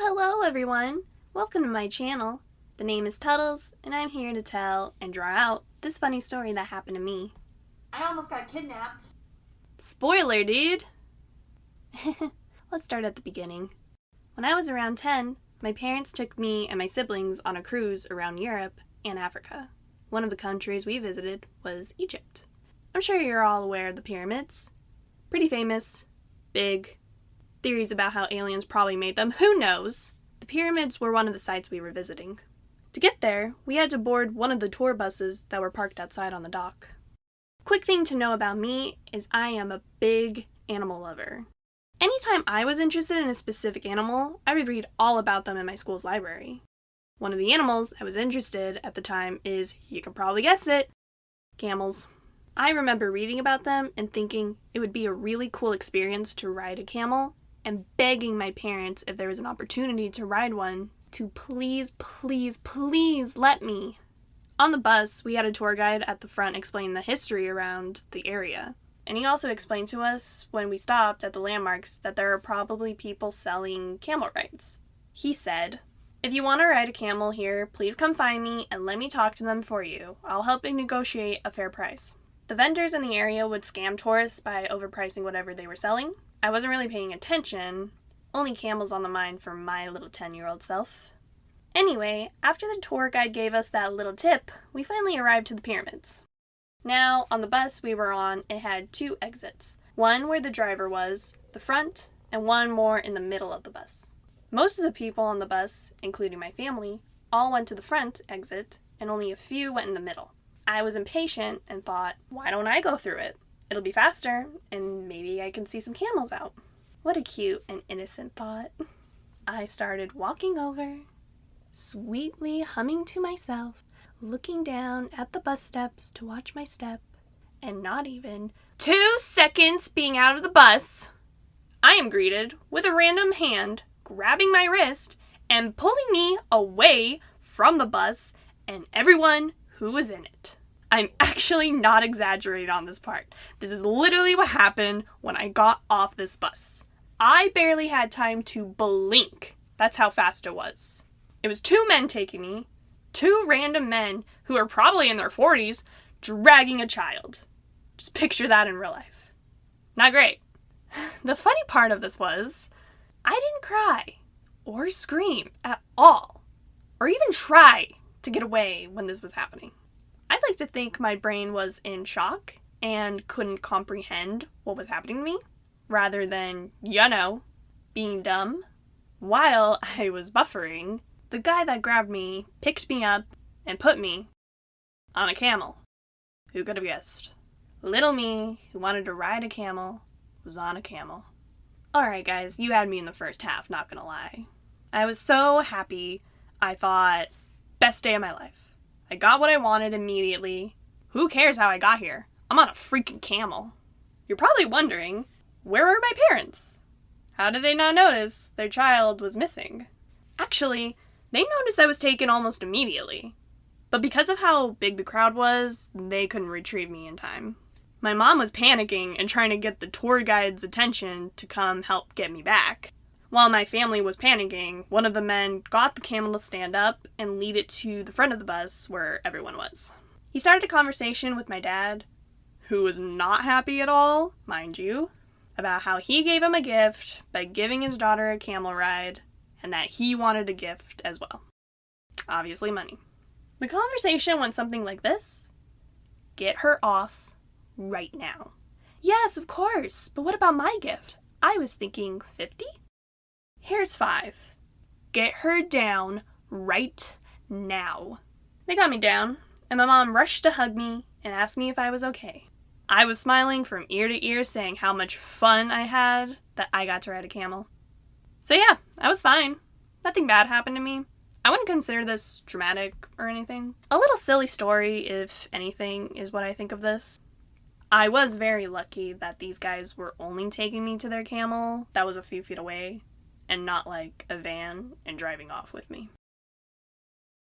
Hello everyone! Welcome to my channel. The name is Tuddles, and I'm here to tell and draw out this funny story that happened to me. I almost got kidnapped. Spoiler, dude! Let's start at the beginning. When I was around 10, my parents took me and my siblings on a cruise around Europe and Africa. One of the countries we visited was Egypt. I'm sure you're all aware of the pyramids. Pretty famous, big. Theories about how aliens probably made them, who knows? The pyramids were one of the sites we were visiting. To get there, we had to board one of the tour buses that were parked outside on the dock. Quick thing to know about me is I am a big animal lover. Anytime I was interested in a specific animal, I would read all about them in my school's library. One of the animals I was interested at the time is, you can probably guess it, camels. I remember reading about them and thinking it would be a really cool experience to ride a camel, and begging my parents if there was an opportunity to ride one to please let me. On the bus, we had a tour guide at the front explain the history around the area. And he also explained to us when we stopped at the landmarks that there are probably people selling camel rides. He said, "If you want to ride a camel here, please come find me and let me talk to them for you. I'll help you negotiate a fair price." The vendors in the area would scam tourists by overpricing whatever they were selling. I wasn't really paying attention, only camels on the mind for my little 10-year-old self. Anyway, after the tour guide gave us that little tip, we finally arrived to the pyramids. Now, on the bus we were on, it had two exits. One where the driver was, the front, and one more in the middle of the bus. Most of the people on the bus, including my family, all went to the front exit, and only a few went in the middle. I was impatient and thought, why don't I go through it? It'll be faster, and maybe I can see some camels out. What a cute and innocent thought. I started walking over, sweetly humming to myself, looking down at the bus steps to watch my step, and not even 2 seconds being out of the bus, I am greeted with a random hand grabbing my wrist and pulling me away from the bus and everyone who was in it. I'm actually not exaggerating on this part. This is literally what happened when I got off this bus. I barely had time to blink. That's how fast it was. It was 2 men taking me, 2 random men who are probably in their 40s, dragging a child. Just picture that in real life. Not great. The funny part of this was, I didn't cry or scream at all, or even try to get away when this was happening. I'd like to think my brain was in shock and couldn't comprehend what was happening to me, rather than, being dumb. While I was buffering, the guy that grabbed me picked me up and put me on a camel. Who could have guessed? Little me, who wanted to ride a camel, was on a camel. Alright guys, you had me in the first half, not gonna lie. I was so happy, I thought, best day of my life. I got what I wanted immediately. Who cares how I got here? I'm on a freaking camel. You're probably wondering, where were my parents? How did they not notice their child was missing? Actually, they noticed I was taken almost immediately. But because of how big the crowd was, they couldn't retrieve me in time. My mom was panicking and trying to get the tour guide's attention to come help get me back. While my family was panicking, one of the men got the camel to stand up and lead it to the front of the bus where everyone was. He started a conversation with my dad, who was not happy at all, mind you, about how he gave him a gift by giving his daughter a camel ride, and that he wanted a gift as well. Obviously money. The conversation went something like this: get her off right now. Yes, of course, but what about my gift? I was thinking 50? Here's 5. Get her down right now. They got me down, and my mom rushed to hug me and asked me if I was okay. I was smiling from ear to ear, saying how much fun I had that I got to ride a camel. So yeah, I was fine. Nothing bad happened to me. I wouldn't consider this dramatic or anything. A little silly story, if anything, is what I think of this. I was very lucky that these guys were only taking me to their camel that was a few feet away, and not like a van and driving off with me.